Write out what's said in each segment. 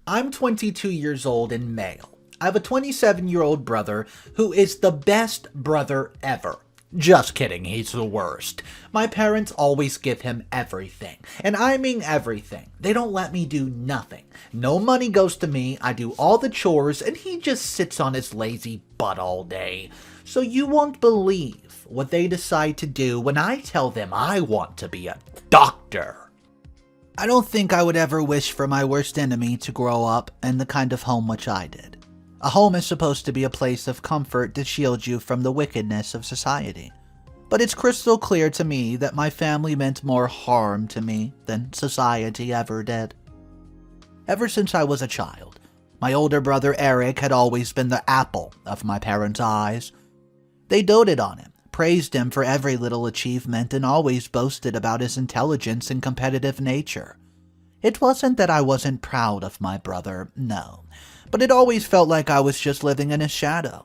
I'm 22 years old and male. I have a 27-year-old brother who is the best brother ever. Just kidding, he's the worst. My parents always give him everything, and I mean everything. They don't let me do nothing. No money goes to me, I do all the chores, and he just sits on his lazy butt all day. So you won't believe what they decide to do when I tell them I want to be a doctor. I don't think I would ever wish for my worst enemy to grow up in the kind of home which I did. A home is supposed to be a place of comfort to shield you from the wickedness of society. But it's crystal clear to me that my family meant more harm to me than society ever did. Ever since I was a child, my older brother Eric had always been the apple of my parents' eyes. They doted on him, praised him for every little achievement, and always boasted about his intelligence and competitive nature. It wasn't that I wasn't proud of my brother, no, but it always felt like I was just living in his shadow.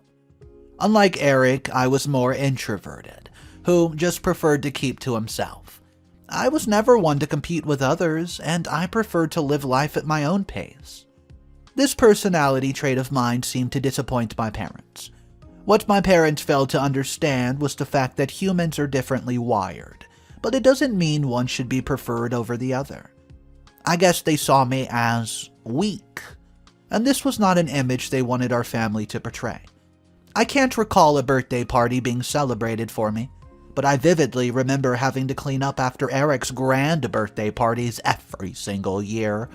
Unlike Eric, I was more introverted, who just preferred to keep to himself. I was never one to compete with others, and I preferred to live life at my own pace. This personality trait of mine seemed to disappoint my parents. What my parents failed to understand was the fact that humans are differently wired, but it doesn't mean one should be preferred over the other. I guess they saw me as weak, and this was not an image they wanted our family to portray. I can't recall a birthday party being celebrated for me, but I vividly remember having to clean up after Eric's grand birthday parties every single year.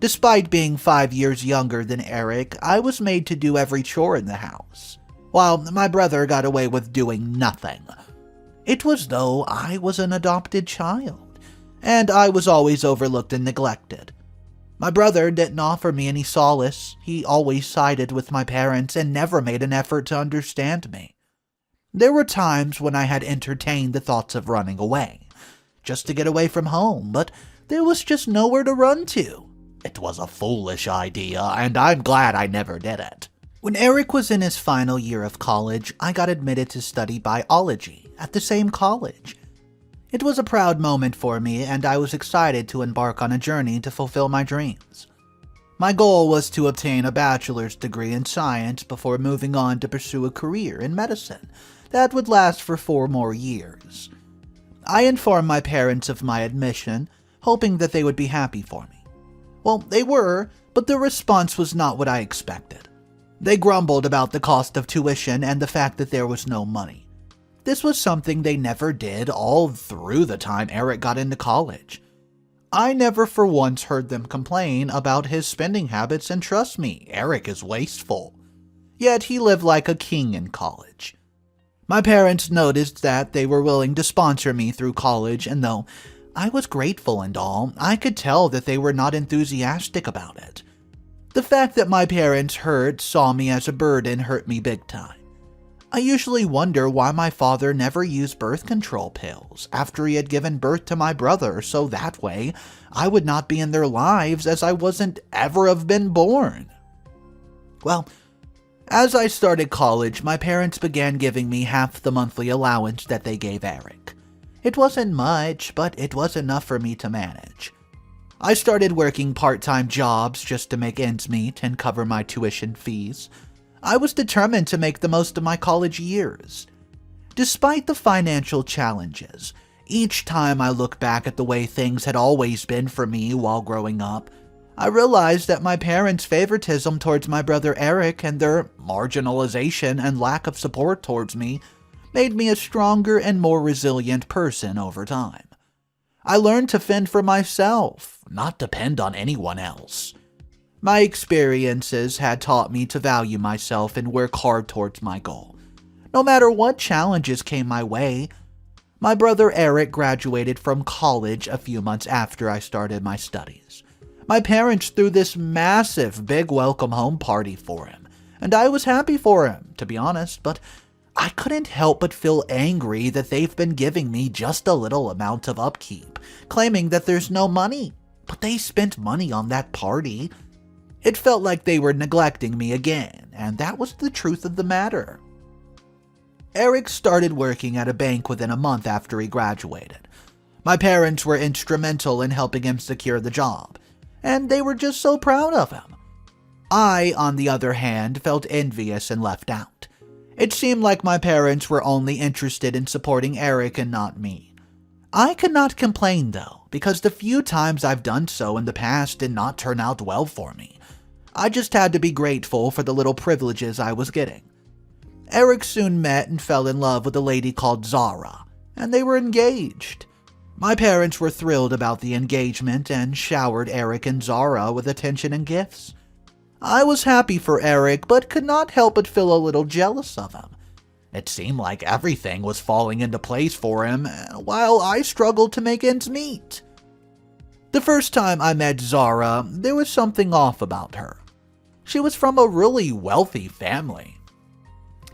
Despite being 5 years younger than Eric, I was made to do every chore in the house, while my brother got away with doing nothing. It was though I was an adopted child, and I was always overlooked and neglected. My brother didn't offer me any solace. He always sided with my parents and never made an effort to understand me. There were times when I had entertained the thoughts of running away, just to get away from home, but there was just nowhere to run to. It was a foolish idea, and I'm glad I never did it. When Eric was in his final year of college, I got admitted to study biology at the same college. It was a proud moment for me, and I was excited to embark on a journey to fulfill my dreams. My goal was to obtain a bachelor's degree in science before moving on to pursue a career in medicine that would last for 4 more years. I informed my parents of my admission, hoping that they would be happy for me. Well, they were, but the response was not what I expected. They grumbled about the cost of tuition and the fact that there was no money. This was something they never did all through the time Eric got into college. I never for once heard them complain about his spending habits, and trust me, Eric is wasteful. Yet he lived like a king in college. My parents noticed that they were willing to sponsor me through college, and though I was grateful and all, I could tell that they were not enthusiastic about it. The fact that my parents saw me as a burden hurt me big time. I usually wonder why my father never used birth control pills after he had given birth to my brother, so that way I would not be in their lives as I wasn't ever have been born. Well, as I started college, my parents began giving me half the monthly allowance that they gave Eric. It wasn't much, but it was enough for me to manage. I started working part-time jobs just to make ends meet and cover my tuition fees. I was determined to make the most of my college years. Despite the financial challenges, each time I look back at the way things had always been for me while growing up, I realized that my parents' favoritism towards my brother Eric and their marginalization and lack of support towards me made me a stronger and more resilient person over time. I learned to fend for myself, not depend on anyone else. My experiences had taught me to value myself and work hard towards my goal, no matter what challenges came my way. My brother Eric graduated from college a few months after I started my studies. My parents threw this massive big welcome home party for him, and I was happy for him, to be honest, but I couldn't help but feel angry that they've been giving me just a little amount of upkeep, claiming that there's no money, but they spent money on that party. It felt like they were neglecting me again, and that was the truth of the matter. Eric started working at a bank within a month after he graduated. My parents were instrumental in helping him secure the job. and they were just so proud of him. I, on the other hand, felt envious and left out. It seemed like my parents were only interested in supporting Eric and not me. I could not complain though, because the few times I've done so in the past did not turn out well for me. I just had to be grateful for the little privileges I was getting. Eric soon met and fell in love with a lady called Zara, and they were engaged. My parents were thrilled about the engagement and showered Eric and Zara with attention and gifts. I was happy for Eric, but could not help but feel a little jealous of him. It seemed like everything was falling into place for him, while I struggled to make ends meet. The first time I met Zara, there was something off about her. She was from a really wealthy family.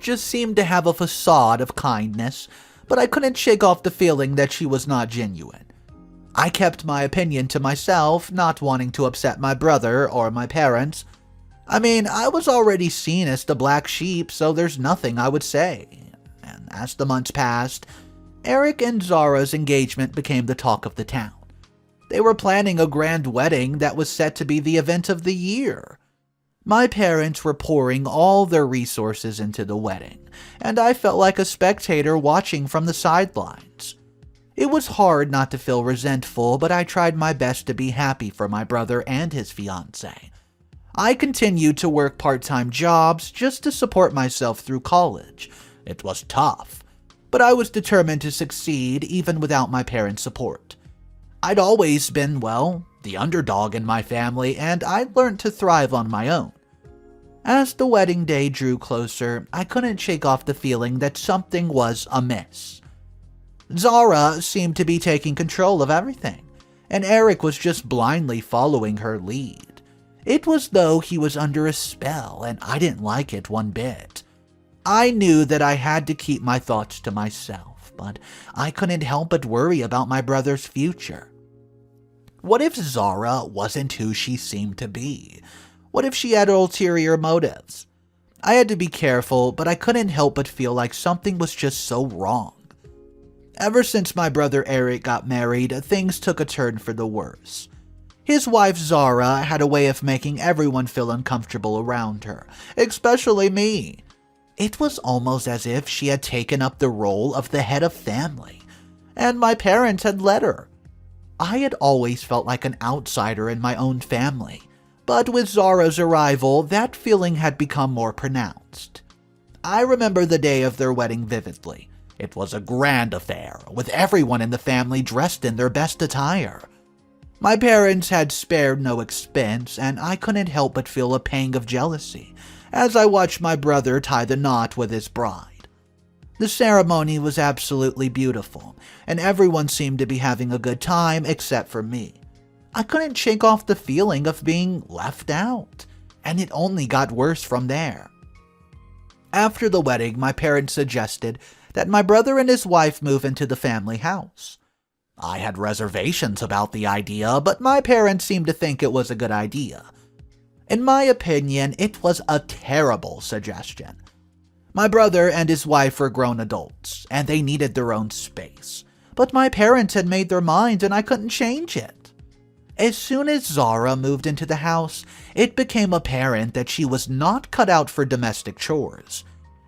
Just seemed to have a facade of kindness, but I couldn't shake off the feeling that she was not genuine. I kept my opinion to myself, not wanting to upset my brother or my parents. I mean, I was already seen as the black sheep, so there's nothing I would say. And as the months passed, Eric and Zara's engagement became the talk of the town. They were planning a grand wedding that was set to be the event of the year. My parents were pouring all their resources into the wedding, and I felt like a spectator watching from the sidelines. It was hard not to feel resentful, but I tried my best to be happy for my brother and his fiancée. I continued to work part-time jobs just to support myself through college. It was tough, but I was determined to succeed even without my parents' support. I'd always been, the underdog in my family, and I'd learned to thrive on my own. As the wedding day drew closer, I couldn't shake off the feeling that something was amiss. Zara seemed to be taking control of everything, and Eric was just blindly following her lead. It was though he was under a spell, and I didn't like it one bit. I knew that I had to keep my thoughts to myself, but I couldn't help but worry about my brother's future. What if Zara wasn't who she seemed to be? What if she had ulterior motives? I had to be careful, but I couldn't help but feel like something was just so wrong. Ever since my brother Eric got married, things took a turn for the worse. His wife Zara had a way of making everyone feel uncomfortable around her, especially me. It was almost as if she had taken up the role of the head of family, and my parents had let her. I had always felt like an outsider in my own family, but with Zara's arrival, that feeling had become more pronounced. I remember the day of their wedding vividly. It was a grand affair, with everyone in the family dressed in their best attire. My parents had spared no expense, and I couldn't help but feel a pang of jealousy as I watched my brother tie the knot with his bride. The ceremony was absolutely beautiful, and everyone seemed to be having a good time except for me. I couldn't shake off the feeling of being left out, and it only got worse from there. After the wedding, my parents suggested that my brother and his wife move into the family house. I had reservations about the idea, but my parents seemed to think it was a good idea. In my opinion, it was a terrible suggestion. My brother and his wife were grown adults, and they needed their own space. But my parents had made their minds, and I couldn't change it. As soon as Zara moved into the house, it became apparent that she was not cut out for domestic chores.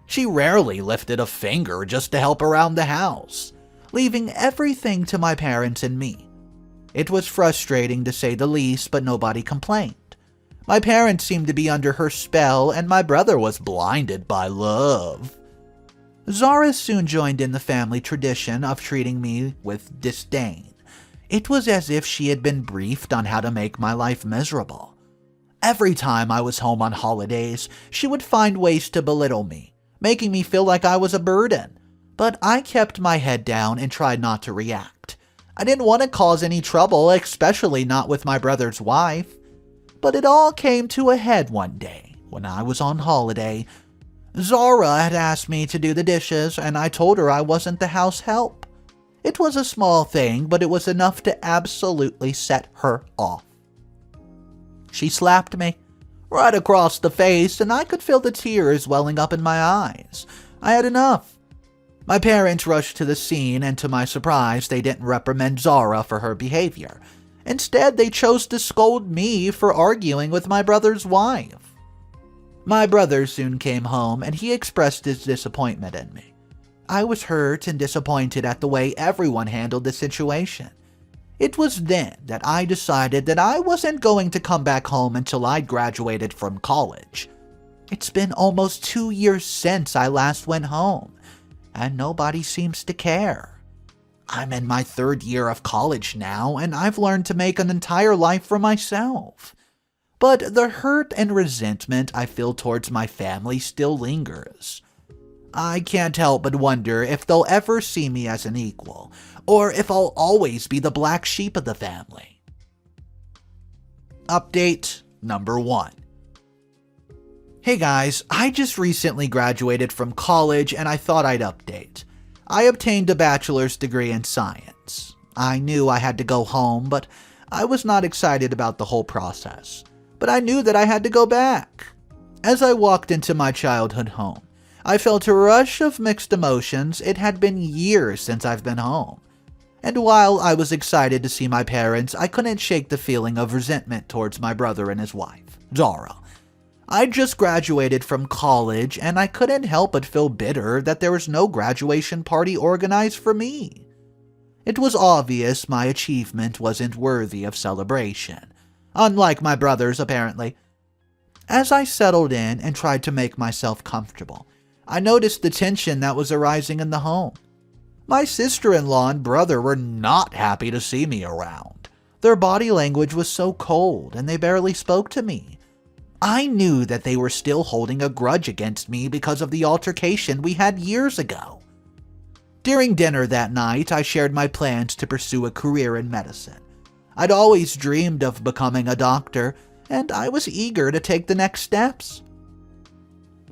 She rarely lifted a finger just to help around the house, leaving everything to my parents and me. It was frustrating to say the least, but nobody complained. My parents seemed to be under her spell, and my brother was blinded by love. Zara soon joined in the family tradition of treating me with disdain. It was as if she had been briefed on how to make my life miserable. Every time I was home on holidays, she would find ways to belittle me, making me feel like I was a burden. But I kept my head down and tried not to react. I didn't want to cause any trouble, especially not with my brother's wife. But it all came to a head one day, when I was on holiday. Zara had asked me to do the dishes, and I told her I wasn't the house help. It was a small thing, but it was enough to absolutely set her off. She slapped me right across the face, and I could feel the tears welling up in my eyes. I had enough. My parents rushed to the scene, and to my surprise, they didn't reprimand Zara for her behavior. Instead, they chose to scold me for arguing with my brother's wife. My brother soon came home and he expressed his disappointment in me. I was hurt and disappointed at the way everyone handled the situation. It was then that I decided that I wasn't going to come back home until I'd graduated from college. It's been almost 2 years since I last went home, and nobody seems to care. I'm in my 3rd year of college now, and I've learned to make an entire life for myself. But the hurt and resentment I feel towards my family still lingers. I can't help but wonder if they'll ever see me as an equal, or if I'll always be the black sheep of the family. Update number 1. Hey guys, I just recently graduated from college and I thought I'd update. I obtained a bachelor's degree in science. I knew I had to go home, but I was not excited about the whole process. But I knew that I had to go back. As I walked into my childhood home, I felt a rush of mixed emotions. It had been years since I've been home. And while I was excited to see my parents, I couldn't shake the feeling of resentment towards my brother and his wife, Zara. I just graduated from college and I couldn't help but feel bitter that there was no graduation party organized for me. It was obvious my achievement wasn't worthy of celebration, unlike my brother's apparently. As I settled in and tried to make myself comfortable, I noticed the tension that was arising in the home. My sister-in-law and brother were not happy to see me around. Their body language was so cold and they barely spoke to me. I knew that they were still holding a grudge against me because of the altercation we had years ago. During dinner that night, I shared my plans to pursue a career in medicine. I'd always dreamed of becoming a doctor, and I was eager to take the next steps.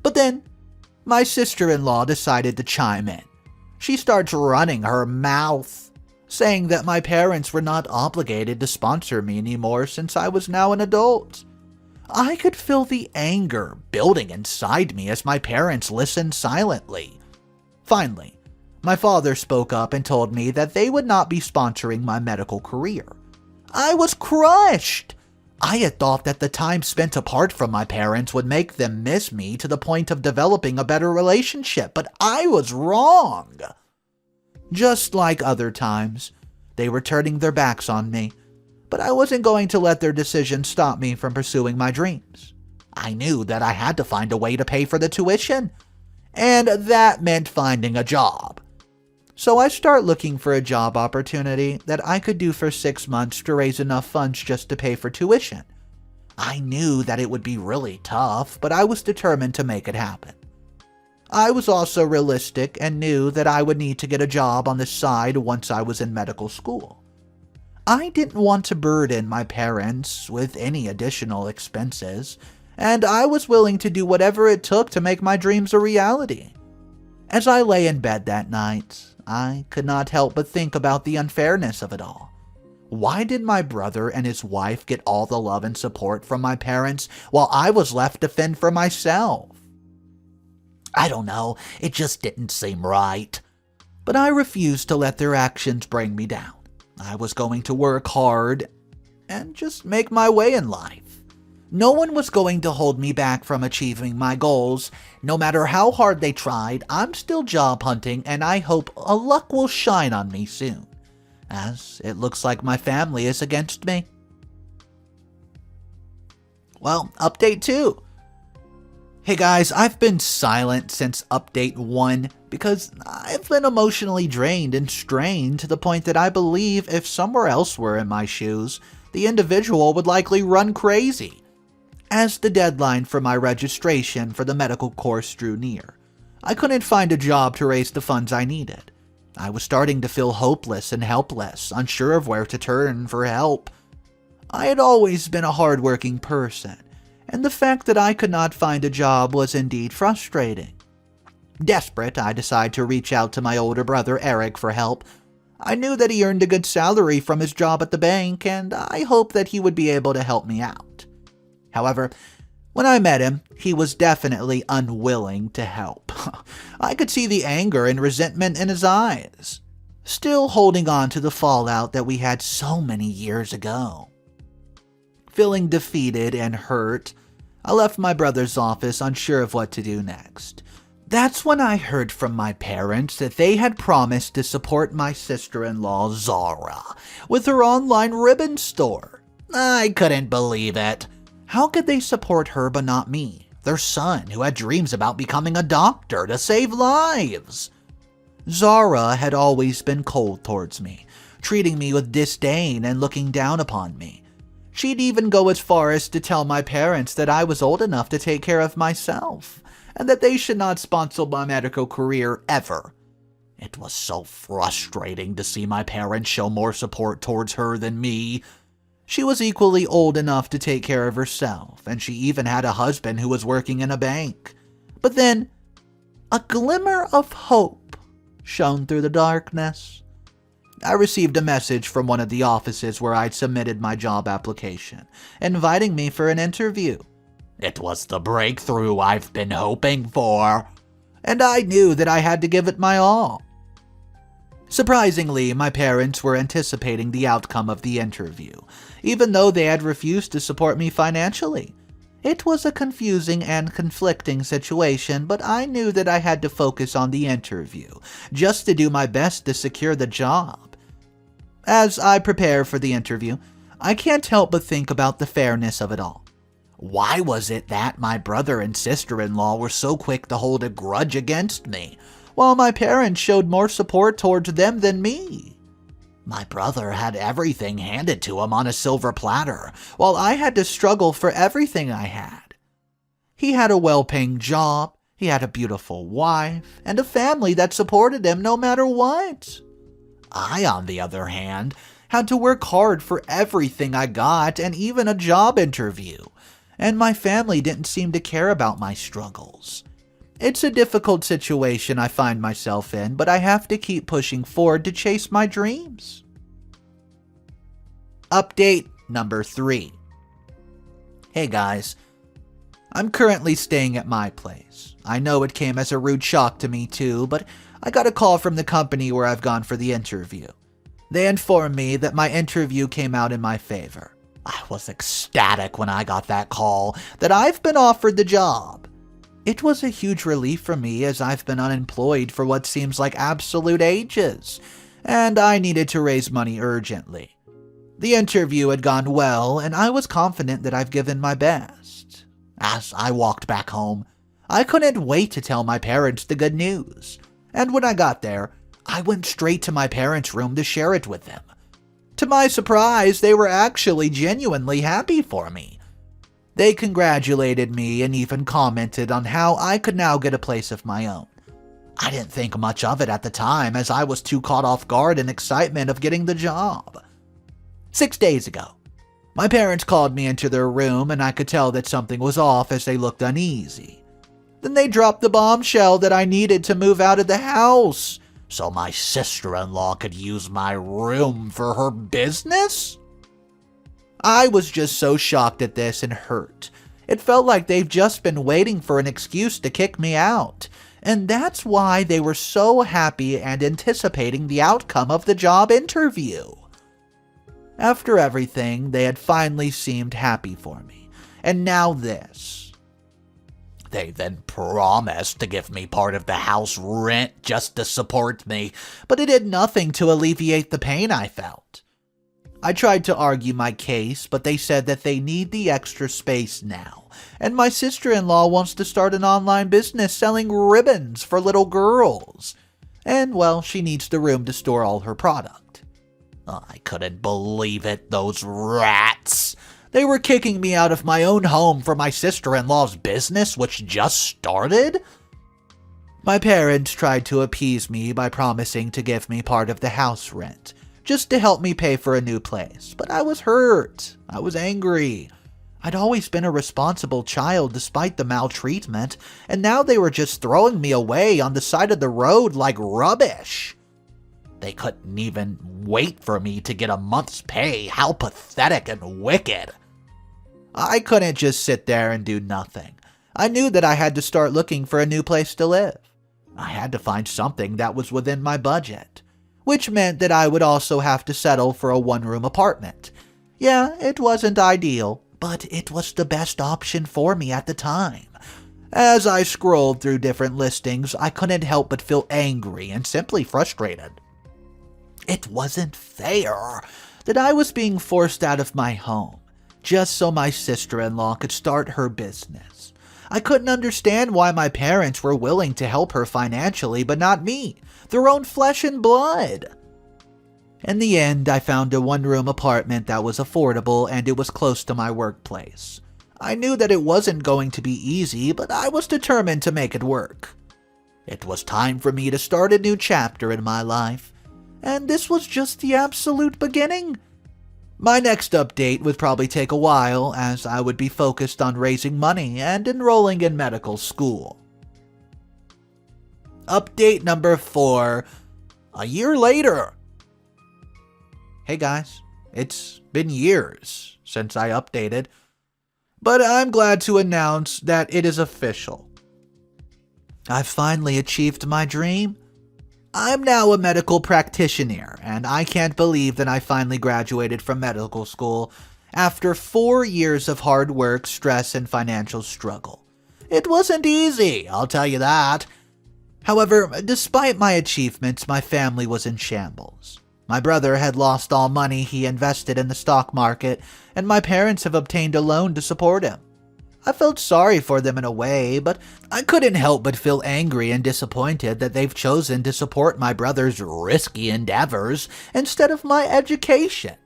But then, my sister-in-law decided to chime in. She starts running her mouth, saying that my parents were not obligated to sponsor me anymore since I was now an adult. I could feel the anger building inside me as my parents listened silently. Finally, my father spoke up and told me that they would not be sponsoring my medical career. I was crushed. I had thought that the time spent apart from my parents would make them miss me to the point of developing a better relationship, but I was wrong. Just like other times, they were turning their backs on me, but I wasn't going to let their decision stop me from pursuing my dreams. I knew that I had to find a way to pay for the tuition, and that meant finding a job. So I start looking for a job opportunity that I could do for 6 months to raise enough funds just to pay for tuition. I knew that it would be really tough, but I was determined to make it happen. I was also realistic and knew that I would need to get a job on the side once I was in medical school. I didn't want to burden my parents with any additional expenses, and I was willing to do whatever it took to make my dreams a reality. As I lay in bed that night, I could not help but think about the unfairness of it all. Why did my brother and his wife get all the love and support from my parents while I was left to fend for myself? I don't know, it just didn't seem right. But I refused to let their actions bring me down. I was going to work hard and just make my way in life. No one was going to hold me back from achieving my goals. No matter how hard they tried, I'm still job hunting and I hope a luck will shine on me soon, as it looks like my family is against me. Well, update 2. Hey guys, I've been silent since update 1 because I've been emotionally drained and strained to the point that I believe if somewhere else were in my shoes, the individual would likely run crazy. As the deadline for my registration for the medical course drew near, I couldn't find a job to raise the funds I needed. I was starting to feel hopeless and helpless, unsure of where to turn for help. I had always been a hardworking person, and the fact that I could not find a job was indeed frustrating. Desperate, I decided to reach out to my older brother Eric for help. I knew that he earned a good salary from his job at the bank, and I hoped that he would be able to help me out. However, when I met him, he was definitely unwilling to help. I could see the anger and resentment in his eyes. still holding on to the fallout that we had so many years ago. Feeling defeated and hurt, I left my brother's office unsure of what to do next. That's when I heard from my parents that they had promised to support my sister-in-law, Zara, with her online ribbon store. I couldn't believe it. How could they support her but not me, their son who had dreams about becoming a doctor to save lives? Zara had always been cold towards me, treating me with disdain and looking down upon me. She'd even go as far as to tell my parents that I was old enough to take care of myself, and that they should not sponsor my medical career ever. It was so frustrating to see my parents show more support towards her than me. She was equally old enough to take care of herself, and she even had a husband who was working in a bank. But then, a glimmer of hope shone through the darkness. I received a message from one of the offices where I'd submitted my job application, inviting me for an interview. It was the breakthrough I've been hoping for, and I knew that I had to give it my all. Surprisingly, my parents were anticipating the outcome of the interview, even though they had refused to support me financially. It was a confusing and conflicting situation, but I knew that I had to focus on the interview, just to do my best to secure the job. As I prepare for the interview, I can't help but think about the fairness of it all. Why was it that my brother and sister-in-law were so quick to hold a grudge against me, while my parents showed more support towards them than me? My brother had everything handed to him on a silver platter, while I had to struggle for everything I had. He had a well-paying job, he had a beautiful wife, and a family that supported him no matter what. I, on the other hand, had to work hard for everything I got and even a job interview, and my family didn't seem to care about my struggles. It's a difficult situation I find myself in, but I have to keep pushing forward to chase my dreams. Update number 3. Hey guys, I'm currently staying at my place. I know it came as a rude shock to me too, but I got a call from the company where I've gone for the interview. They informed me that my interview came out in my favor. I was ecstatic when I got that call that I've been offered the job. It was a huge relief for me as I've been unemployed for what seems like absolute ages, and I needed to raise money urgently. The interview had gone well, and I was confident that I've given my best. As I walked back home, I couldn't wait to tell my parents the good news, and when I got there, I went straight to my parents' room to share it with them. To my surprise, they were actually genuinely happy for me. They congratulated me and even commented on how I could now get a place of my own. I didn't think much of it at the time as I was too caught off guard in excitement of getting the job. 6 days ago, my parents called me into their room and I could tell that something was off as they looked uneasy. Then they dropped the bombshell that I needed to move out of the house so my sister-in-law could use my room for her business? I was just so shocked at this and hurt. It felt like they've just been waiting for an excuse to kick me out, and that's why they were so happy and anticipating the outcome of the job interview. After everything, they had finally seemed happy for me, and now this. They then promised to give me part of the house rent just to support me, but it did nothing to alleviate the pain I felt. I tried to argue my case, but they said that they need the extra space now, and my sister-in-law wants to start an online business selling ribbons for little girls. And, well, she needs the room to store all her product. I couldn't believe it, those rats. They were kicking me out of my own home for my sister-in-law's business, which just started? My parents tried to appease me by promising to give me part of the house rent, just to help me pay for a new place, but I was hurt. I was angry. I'd always been a responsible child despite the maltreatment, and now they were just throwing me away on the side of the road like rubbish. They couldn't even wait for me to get a month's pay. How pathetic and wicked. I couldn't just sit there and do nothing. I knew that I had to start looking for a new place to live. I had to find something that was within my budget. which meant that I would also have to settle for a one-room apartment. Yeah, it wasn't ideal, but it was the best option for me at the time. As I scrolled through different listings, I couldn't help but feel angry and simply frustrated. It wasn't fair that I was being forced out of my home just so my sister-in-law could start her business. I couldn't understand why my parents were willing to help her financially, but not me, their own flesh and blood. In the end, I found a one-room apartment that was affordable and it was close to my workplace. I knew that it wasn't going to be easy, but I was determined to make it work. It was time for me to start a new chapter in my life, and this was just the absolute beginning. My next update would probably take a while, as I would be focused on raising money and enrolling in medical school. Update number 4. A year later. Hey guys, it's been years since I updated, but I'm glad to announce that it is official. I've finally achieved my dream. I'm now a medical practitioner, and I can't believe that I finally graduated from medical school after 4 years of hard work, stress, and financial struggle. It wasn't easy, I'll tell you that. However, despite my achievements, my family was in shambles. My brother had lost all money he invested in the stock market, and my parents have obtained a loan to support him. I felt sorry for them in a way, but I couldn't help but feel angry and disappointed that they've chosen to support my brother's risky endeavors instead of my education.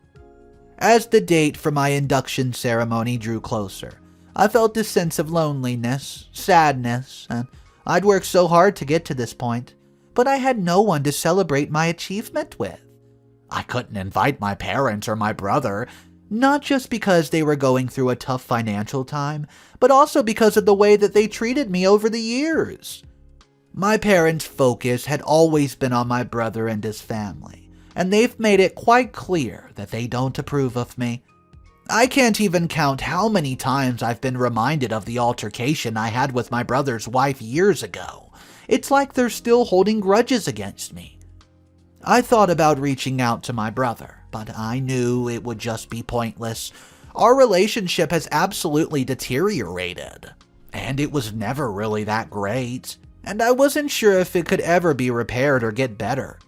As the date for my induction ceremony drew closer, I felt a sense of loneliness, sadness, and I'd worked so hard to get to this point, but I had no one to celebrate my achievement with. I couldn't invite my parents or my brother, not just because they were going through a tough financial time, but also because of the way that they treated me over the years. My parents' focus had always been on my brother and his family, and they've made it quite clear that they don't approve of me. I can't even count how many times I've been reminded of the altercation I had with my brother's wife years ago. It's like they're still holding grudges against me. I thought about reaching out to my brother, but I knew it would just be pointless. Our relationship has absolutely deteriorated, and it was never really that great, and I wasn't sure if it could ever be repaired or get better.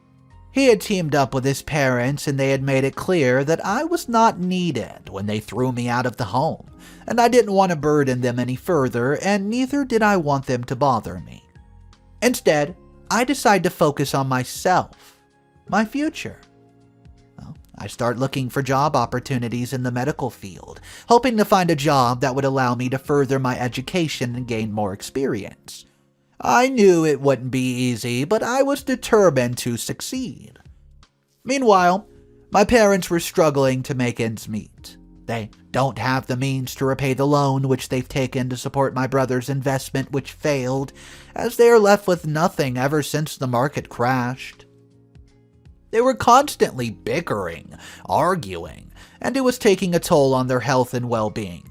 He had teamed up with his parents, and they had made it clear that I was not needed when they threw me out of the home, and I didn't want to burden them any further, and neither did I want them to bother me. Instead, I decided to focus on myself, my future. I started looking for job opportunities in the medical field, hoping to find a job that would allow me to further my education and gain more experience. I knew it wouldn't be easy, but I was determined to succeed. Meanwhile, my parents were struggling to make ends meet. They don't have the means to repay the loan which they've taken to support my brother's investment, which failed, as they are left with nothing ever since the market crashed. They were constantly bickering, arguing, and it was taking a toll on their health and well-being.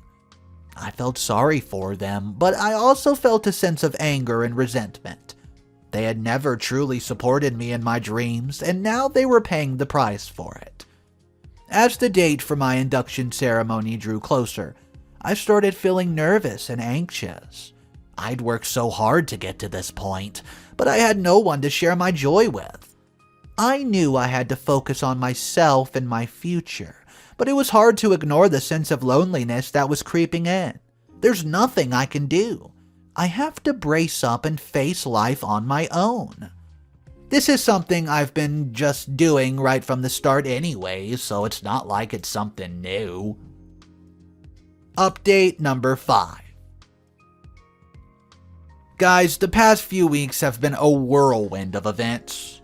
I felt sorry for them, but I also felt a sense of anger and resentment. They had never truly supported me in my dreams, and now they were paying the price for it. As the date for my induction ceremony drew closer, I started feeling nervous and anxious. I'd worked so hard to get to this point, but I had no one to share my joy with. I knew I had to focus on myself and my future, but it was hard to ignore the sense of loneliness that was creeping in. There's nothing I can do. I have to brace up and face life on my own. This is something I've been just doing right from the start anyway, so it's not like it's something new. Update number 5. Guys, the past few weeks have been a whirlwind of events.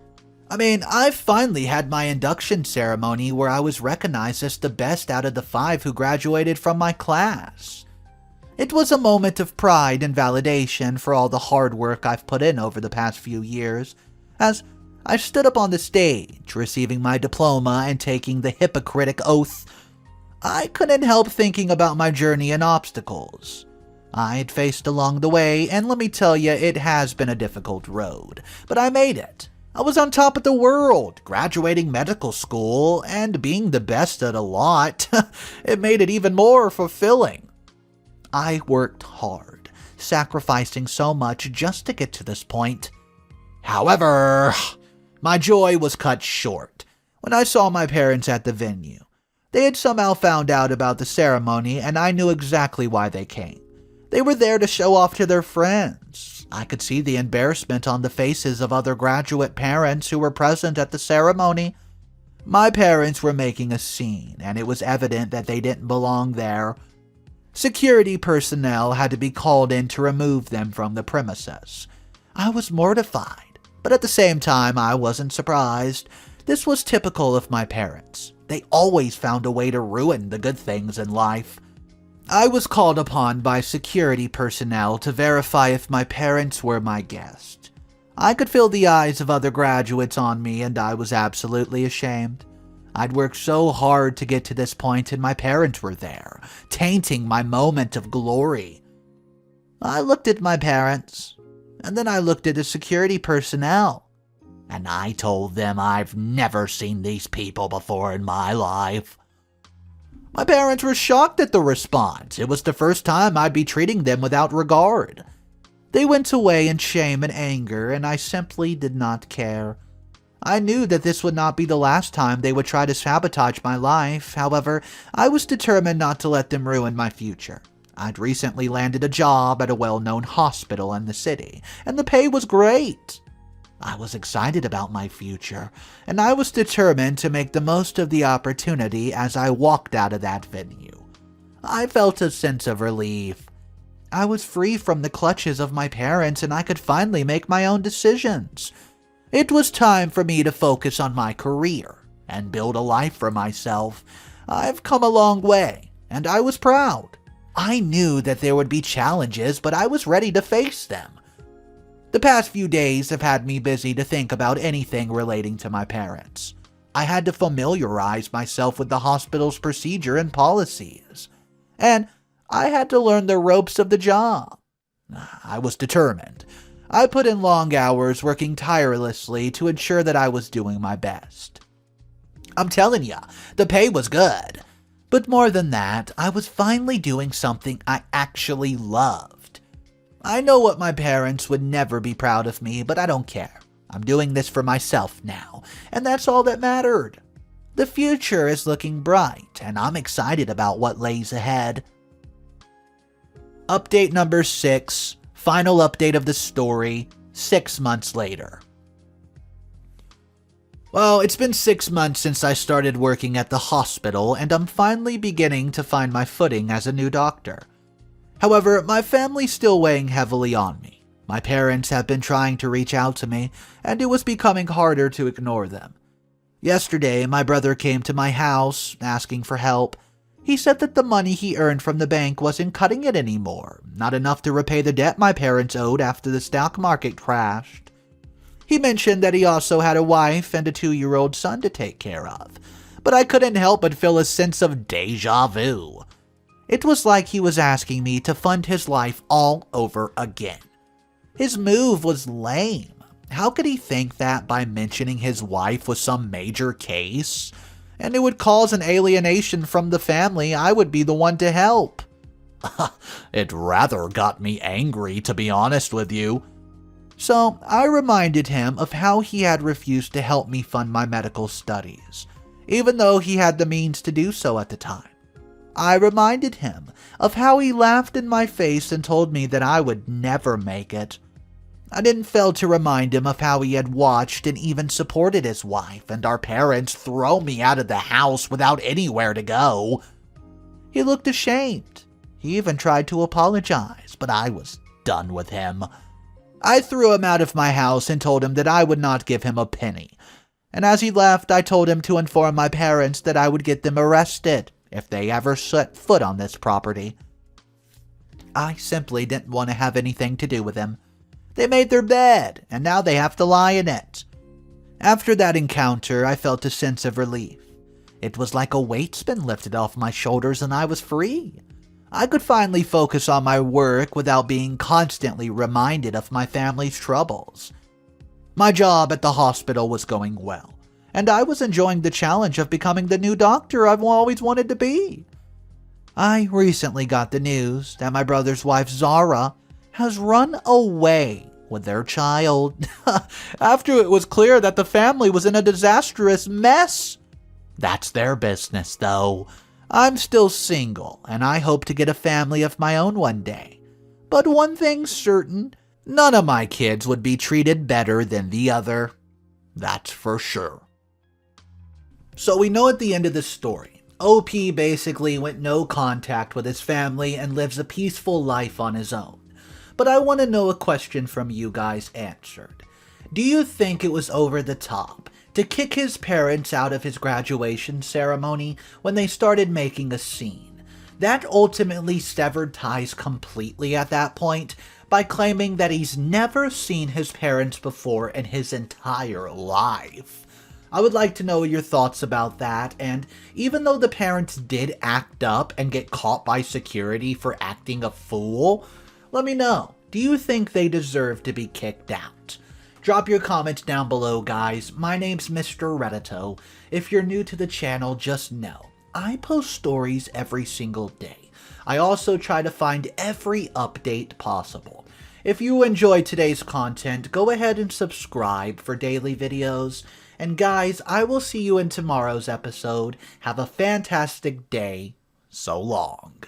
I've finally had my induction ceremony where I was recognized as the best out of the 5 who graduated from my class. It was a moment of pride and validation for all the hard work I've put in over the past few years, as I stood up on the stage, receiving my diploma and taking the Hippocratic Oath. I couldn't help thinking about my journey and obstacles I had faced along the way, and let me tell you, it has been a difficult road, but I made it. I was on top of the world, graduating medical school, and being the best at a lot. It made it even more fulfilling. I worked hard, sacrificing so much just to get to this point. However, my joy was cut short when I saw my parents at the venue. They had somehow found out about the ceremony, and I knew exactly why they came. They were there to show off to their friends. I could see the embarrassment on the faces of other graduate parents who were present at the ceremony. My parents were making a scene, and it was evident that they didn't belong there. Security personnel had to be called in to remove them from the premises. I was mortified, but at the same time I wasn't surprised. This was typical of my parents. They always found a way to ruin the good things in life. I was called upon by security personnel to verify if my parents were my guest. I could feel the eyes of other graduates on me, and I was absolutely ashamed. I'd worked so hard to get to this point, and my parents were there, tainting my moment of glory. I looked at my parents, and then I looked at the security personnel, and I told them I've never seen these people before in my life. My parents were shocked at the response. It was the first time I'd be treating them without regard. They went away in shame and anger, and I simply did not care. I knew that this would not be the last time they would try to sabotage my life. However, I was determined not to let them ruin my future. I'd recently landed a job at a well-known hospital in the city, and the pay was great. I was excited about my future, and I was determined to make the most of the opportunity as I walked out of that venue. I felt a sense of relief. I was free from the clutches of my parents, and I could finally make my own decisions. It was time for me to focus on my career and build a life for myself. I've come a long way, and I was proud. I knew that there would be challenges, but I was ready to face them. The past few days have had me busy to think about anything relating to my parents. I had to familiarize myself with the hospital's procedure and policies, and I had to learn the ropes of the job. I was determined. I put in long hours working tirelessly to ensure that I was doing my best. I'm telling ya, the pay was good. But more than that, I was finally doing something I actually loved. I know what my parents would never be proud of me, but I don't care. I'm doing this for myself now, and that's all that mattered. The future is looking bright, and I'm excited about what lays ahead. Update number 6. Final update of the story, 6 months later. Well, it's been 6 months since I started working at the hospital, and I'm finally beginning to find my footing as a new doctor. However, my family's still weighing heavily on me. My parents have been trying to reach out to me, and it was becoming harder to ignore them. Yesterday, my brother came to my house, asking for help. He said that the money he earned from the bank wasn't cutting it anymore, not enough to repay the debt my parents owed after the stock market crashed. He mentioned that he also had a wife and a 2-year-old son to take care of, but I couldn't help but feel a sense of déjà vu. It was like he was asking me to fund his life all over again. His move was lame. How could he think that by mentioning his wife was some major case? And it would cause an alienation from the family I would be the one to help. It rather got me angry, to be honest with you. So I reminded him of how he had refused to help me fund my medical studies, even though he had the means to do so at the time. I reminded him of how he laughed in my face and told me that I would never make it. I didn't fail to remind him of how he had watched and even supported his wife and our parents throw me out of the house without anywhere to go. He looked ashamed. He even tried to apologize, but I was done with him. I threw him out of my house and told him that I would not give him a penny. And as he left, I told him to inform my parents that I would get them arrested if they ever set foot on this property. I simply didn't want to have anything to do with him. They made their bed, and now they have to lie in it. After that encounter, I felt a sense of relief. It was like a weight's been lifted off my shoulders and I was free. I could finally focus on my work without being constantly reminded of my family's troubles. My job at the hospital was going well, and I was enjoying the challenge of becoming the new doctor I've always wanted to be. I recently got the news that my brother's wife Zara has run away with their child after it was clear that the family was in a disastrous mess. That's their business, though. I'm still single, and I hope to get a family of my own one day. But one thing's certain, none of my kids would be treated better than the other. That's for sure. So we know at the end of the story, OP basically went no contact with his family and lives a peaceful life on his own. But I want to know a question from you guys answered. Do you think it was over the top to kick his parents out of his graduation ceremony when they started making a scene? That ultimately severed ties completely at that point by claiming that he's never seen his parents before in his entire life. I would like to know your thoughts about that, and even though the parents did act up and get caught by security for acting a fool, let me know, do you think they deserve to be kicked out? Drop your comments down below, guys. My name's Mr. Reddito. If you're new to the channel, just know, I post stories every single day. I also try to find every update possible. If you enjoyed today's content, go ahead and subscribe for daily videos. And guys, I will see you in tomorrow's episode. Have a fantastic day. So long.